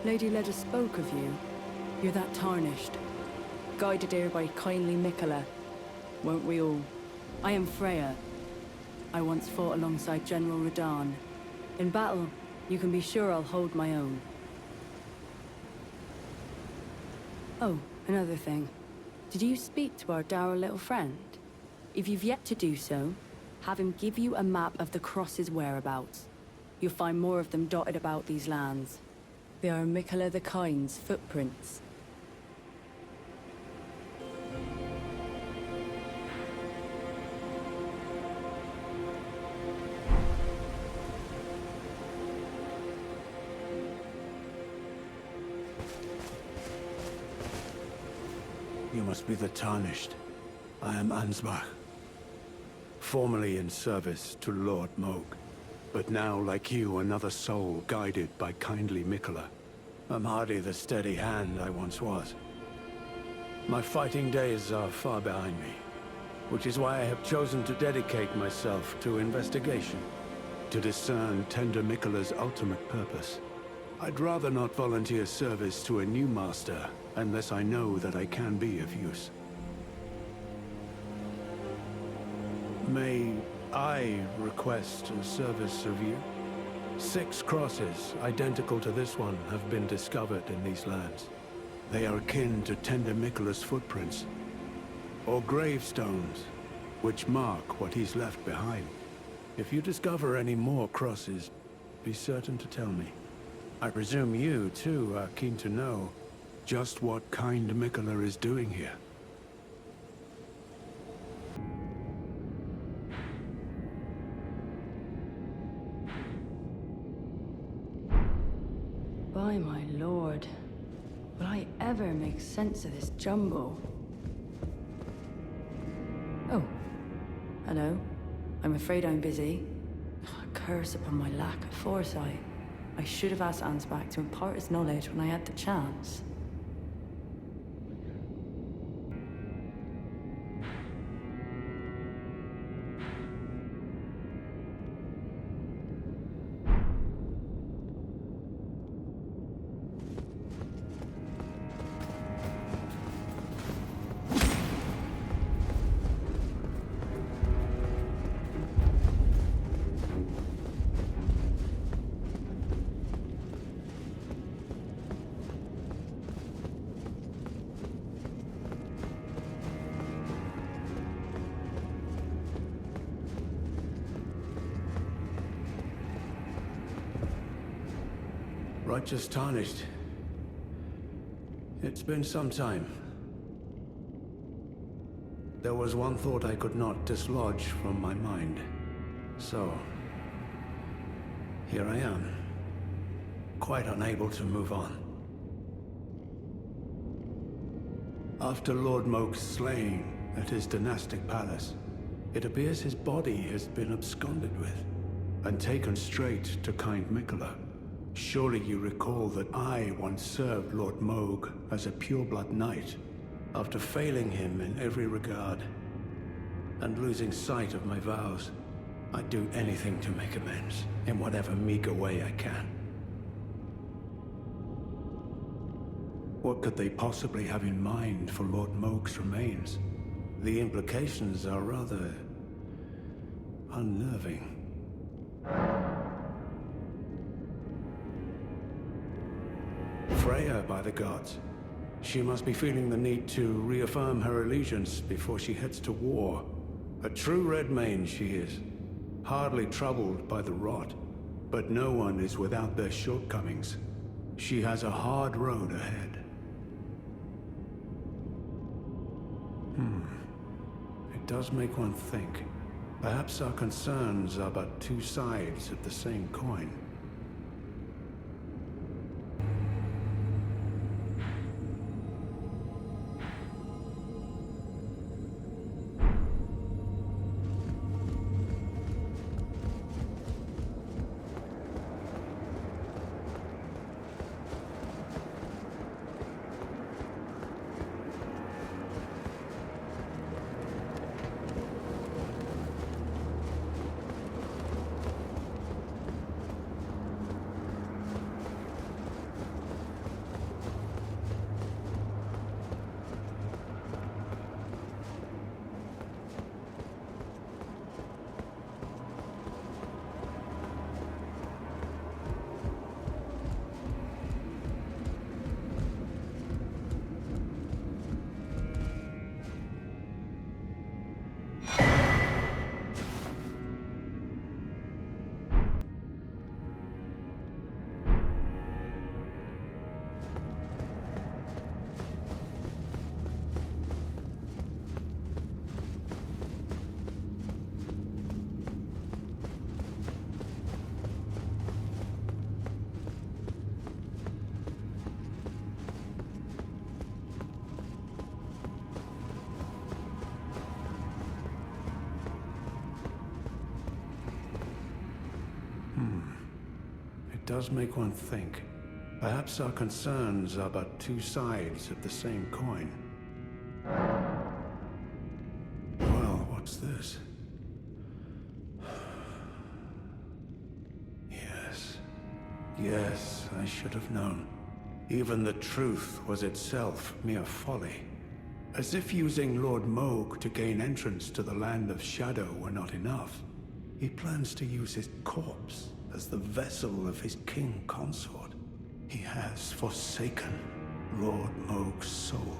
Lady Leda spoke of you. You're that tarnished. Guided here by kindly Miquella. Won't we all? I am Freyja. I once fought alongside General Radahn. In battle, you can be sure I'll hold my own. Oh, another thing. Did you speak to our dour little friend? If you've yet to do so, have him give you a map of the Cross's whereabouts. You'll find more of them dotted about these lands. They are Miquella the Kind's footprints. You must be the Tarnished. I am Ansbach. Formerly in service to Lord Mohg, but now, like you, another soul guided by kindly Miquella. I'm hardly the steady hand I once was. My fighting days are far behind me, which is why I have chosen to dedicate myself to investigation, to discern tender Miquella's ultimate purpose. I'd rather not volunteer service to a new master unless I know that I can be of use. May I request a service of you? 6 crosses, identical to this one, have been discovered in these lands. They are akin to tender Miquella's footprints, or gravestones, which mark what he's left behind. If you discover any more crosses, be certain to tell me. I presume you, too, are keen to know just what kind Miquella is doing here. By my lord, will I ever make sense of this jumble? Oh, hello. I'm afraid I'm busy. A curse upon my lack of foresight. I should have asked Ansbach to impart his knowledge when I had the chance. Righteous Tarnished. It's been some time. There was one thought I could not dislodge from my mind. So, here I am, quite unable to move on. After Lord Mohg's slaying at his dynastic palace, it appears his body has been absconded with, and taken straight to kind Miquella. Surely you recall that I once served Lord Mohg as a pureblood knight, after failing him in every regard, and losing sight of my vows. I'd do anything to make amends, in whatever meager way I can. What could they possibly have in mind for Lord Mohg's remains? The implications are rather unnerving. Freyja, by the gods. She must be feeling the need to reaffirm her allegiance before she heads to war. A true Redmane she is, hardly troubled by the rot. But no one is without their shortcomings. She has a hard road ahead. It does make one think. Perhaps our concerns are but two sides of the same coin. It does make one think. Perhaps our concerns are but two sides of the same coin. Well, what's this? Yes, I should have known. Even the truth was itself mere folly. As if using Lord Moog to gain entrance to the Land of Shadow were not enough, he plans to use his corpse as the vessel of his king consort. He has forsaken Lord Moog's soul.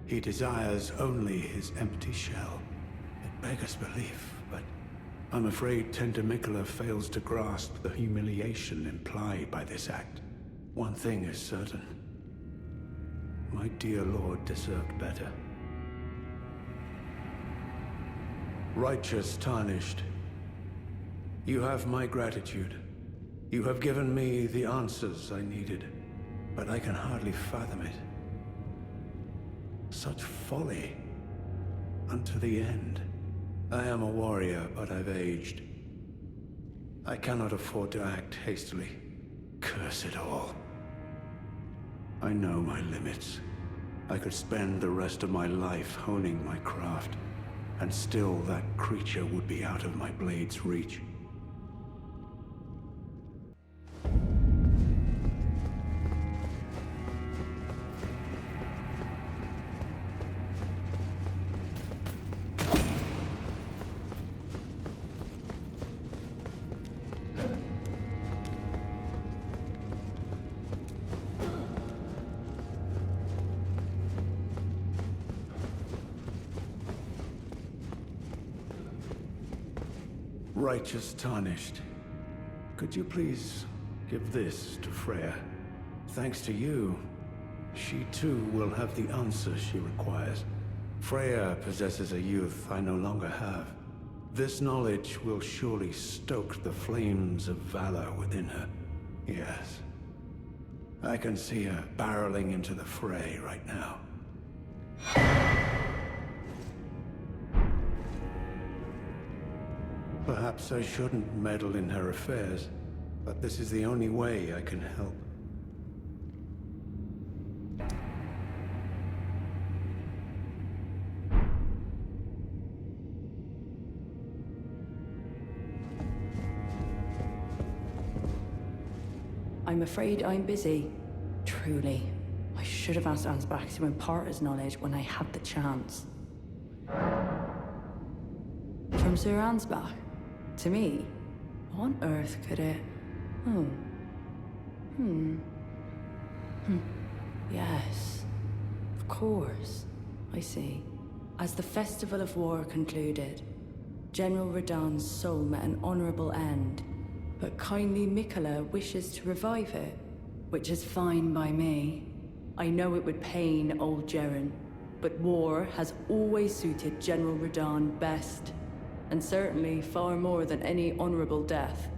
He desires only his empty shell. It beggars belief, but I'm afraid Tender Mikula fails to grasp the humiliation implied by this act. One thing is certain. My dear lord deserved better. Righteous Tarnished, you have my gratitude. You have given me the answers I needed, but I can hardly fathom it. Such folly. Unto the end. I am a warrior, but I've aged. I cannot afford to act hastily. Curse it all. I know my limits. I could spend the rest of my life honing my craft, and still that creature would be out of my blade's reach. Righteous Tarnished, could you please give this to Freyja? Thanks to you, she too will have the answer she requires. Freyja possesses a youth I no longer have. This knowledge will surely stoke the flames of valor within her. Yes. I can see her barreling into the fray right now. Perhaps I shouldn't meddle in her affairs, but this is the only way I can help. I'm afraid I'm busy. Truly. I should have asked Ansbach to impart his knowledge when I had the chance. From Sir Ansbach? To me? What on earth could it... Yes. Of course. I see. As the Festival of War concluded, General Radahn's soul met an honorable end, but kindly Mikula wishes to revive it, which is fine by me. I know it would pain old Jeren, but war has always suited General Radahn best. And certainly far more than any honorable death.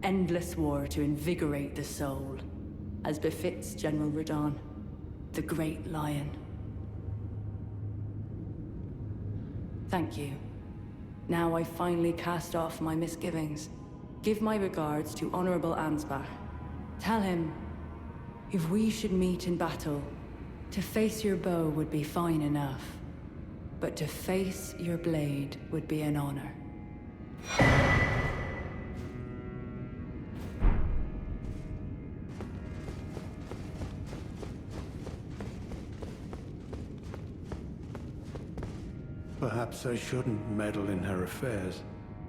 Endless war to invigorate the soul, as befits General Radahn, the great lion. Thank you. Now I finally cast off my misgivings. Give my regards to Honorable Ansbach. Tell him, if we should meet in battle, to face your bow would be fine enough, but to face your blade would be an honor. Perhaps I shouldn't meddle in her affairs,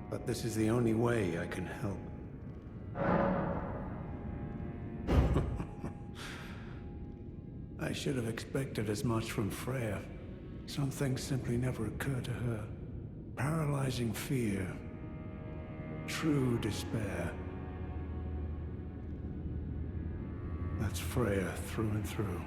but this is the only way I can help. I should have expected as much from Freyja. Some things simply never occur to her. Paralyzing fear. True despair. That's Freyja through and through.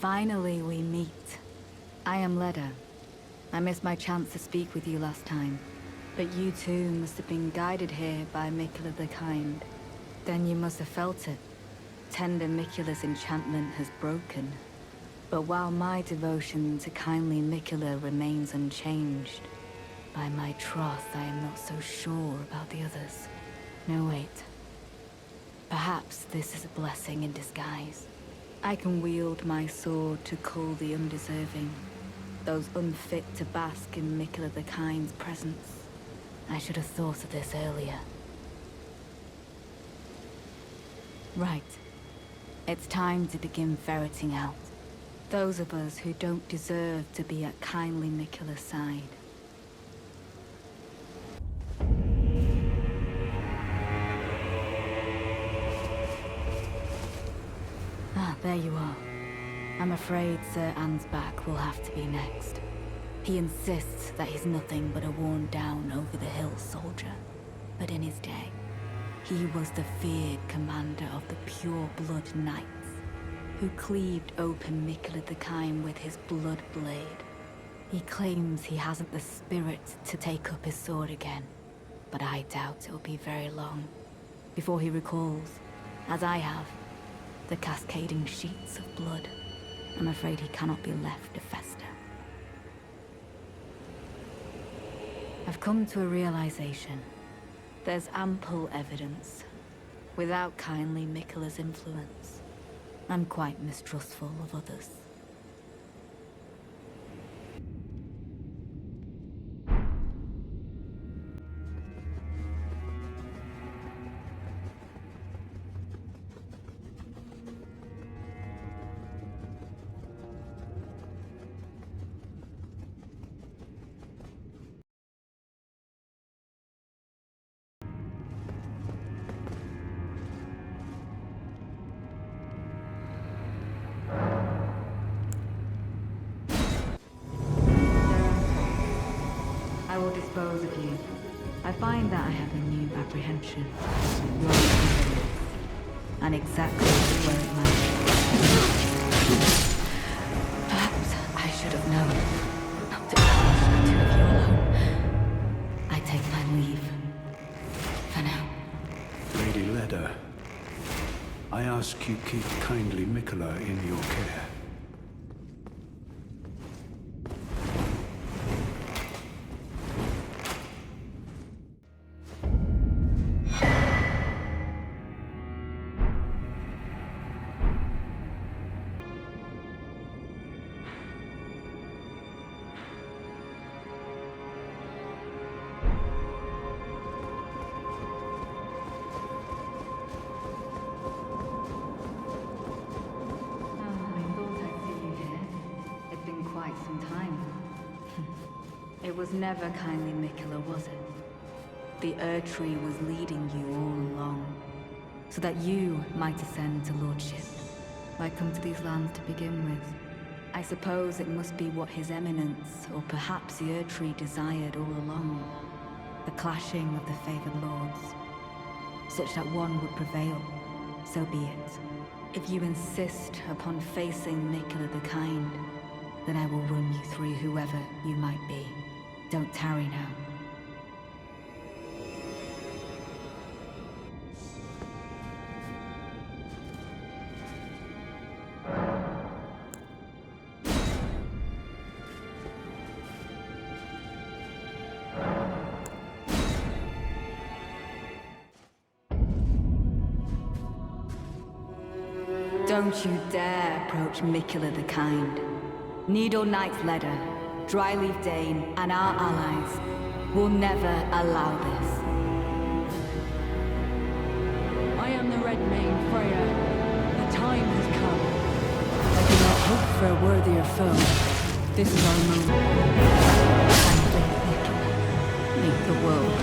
Finally we meet. I am Leda. I missed my chance to speak with you last time. But you too must have been guided here by Miquella the Kind. Then you must have felt it. Tender Miquella's enchantment has broken. But while my devotion to kindly Miquella remains unchanged, by my troth I am not so sure about the others. No, wait. Perhaps this is a blessing in disguise. I can wield my sword to cull the undeserving, those unfit to bask in Miquella the Kind's presence. I should have thought of this earlier. Right. It's time to begin ferreting out those of us who don't deserve to be at kindly Miquella's side. Ah, there you are. I'm afraid Sir Ansbach will have to be next. He insists that he's nothing but a worn-down over-the-hill soldier. But in his day, he was the feared commander of the pure-blood knights, who cleaved open Miquella the Kind with his blood blade. He claims he hasn't the spirit to take up his sword again, but I doubt it'll be very long before he recalls, as I have, the cascading sheets of blood. I'm afraid he cannot be left to fester. I've come to a realization. There's ample evidence. Without kindly Miquella's influence, I'm quite mistrustful of others. I will dispose of you. I find that I have a new apprehension. Your confidence. And exactly where it might be. Perhaps I should have known not to trust the two of you alone. I take my leave. For now. Lady Leda, I ask you keep kindly Miquella in your care. It was never kindly Miquella, was it? The Erdtree was leading you all along, so that you might ascend to lordship. Why come to these lands to begin with? I suppose it must be what His Eminence, or perhaps the Erdtree desired all along. The clashing of the favored lords, such that one would prevail. So be it. If you insist upon facing Miquella the Kind, then I will run you through whoever you might be. Don't tarry now. Don't you dare approach Miquella the Kind. Needle Knight Leda, Dryleaf Dane, and our allies will never allow this. I am the Red Mane, Freyja. The time has come. I do not hope for a worthier foe. This is our moment. Kindly Miquella, make the world.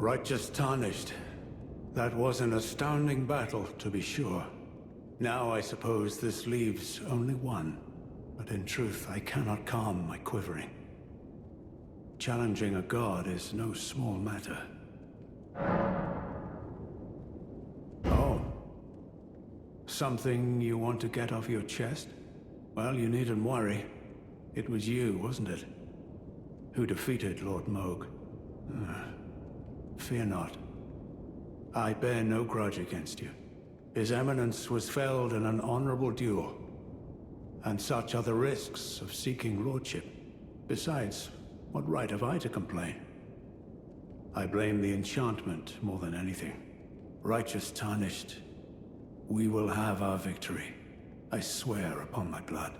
Righteous tarnished. That was an astounding battle, to be sure. Now I suppose this leaves only one. But in truth, I cannot calm my quivering. Challenging a god is no small matter. Oh. Something you want to get off your chest? Well, you needn't worry. It was you, wasn't it? Who defeated Lord Mohg. Fear not. I bear no grudge against you. His Eminence was felled in an honorable duel. And such are the risks of seeking lordship. Besides, what right have I to complain? I blame the enchantment more than anything. Righteous tarnished, we will have our victory. I swear upon my blood.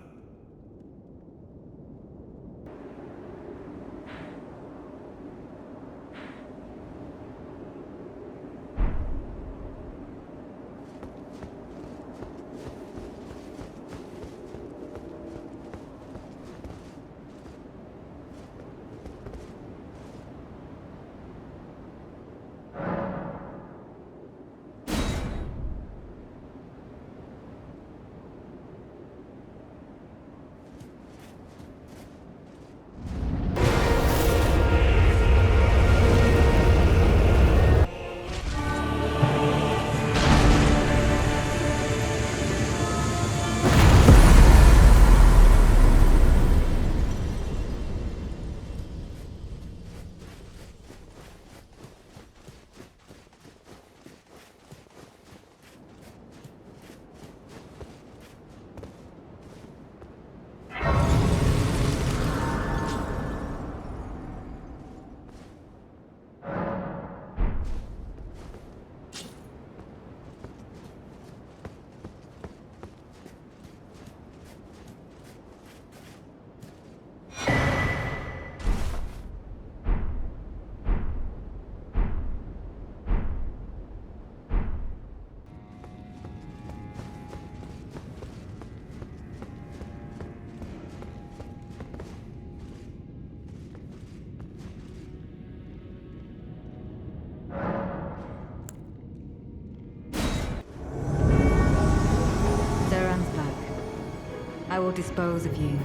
I will dispose of you.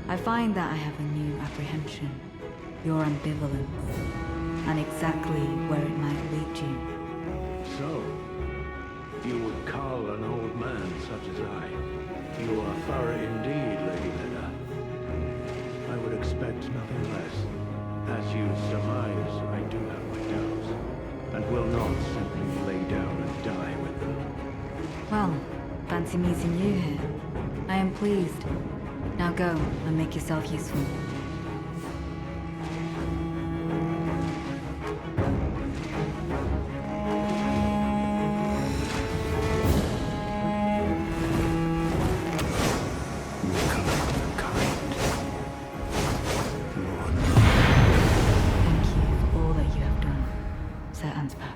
I find that I have a new apprehension. Your ambivalence. And exactly where it might lead you. So, you would cull an old man such as I. You are thorough indeed, Lady Leda. I would expect nothing less. As you surmise, I do have my doubts. And will not simply lay down and die with them. Well, fancy meeting you here. I am pleased. Now go and make yourself useful. Thank you for all that you have done, Sir Ansbach.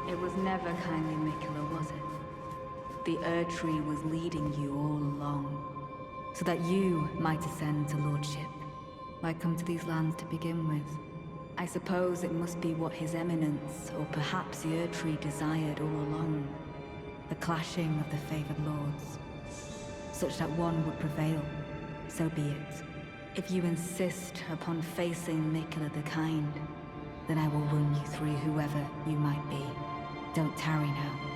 It was never kindly Mikula, was it? The Erdtree was leading you all along, so that you might ascend to lordship. Why come to these lands to begin with? I suppose it must be what His Eminence, or perhaps the Erdtree desired all along. The clashing of the favored lords. Such that one would prevail. So be it. If you insist upon facing Mikula the Kind, then I will run you through whoever you might be. Don't tarry now.